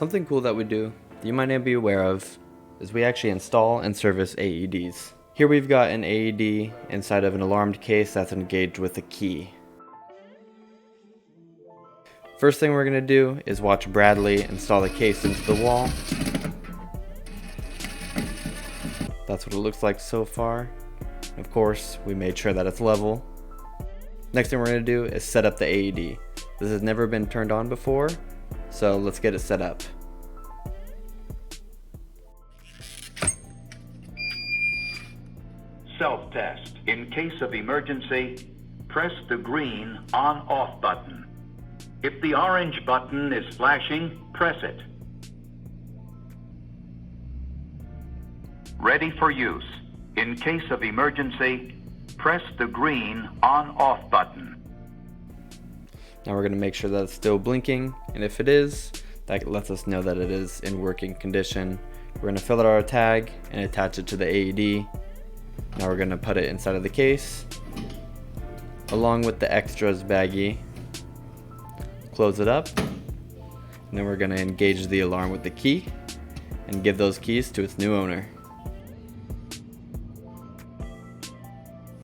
Something cool that we do that you might not be aware of is we actually install and service AEDs. Here we've got an AED inside of an alarmed case that's engaged with a key. First thing we're going to do is watch Bradley install the case into the wall. That's what it looks like so far. Of course, we made sure that it's level. Next thing we're going to do is set up the AED. This has never been turned on before, so let's get it set up. Self-test. In case of emergency, press the green on-off button. If the orange button is flashing, press it. Ready for use. In case of emergency, press the green on-off button. Now we're going to make sure that it's still blinking, and if it is, that lets us know that it is in working condition. We're going to fill out our tag and attach it to the AED. Now we're going to put it inside of the case, along with the extras baggie. Close it up, and then we're going to engage the alarm with the key and give those keys to its new owner.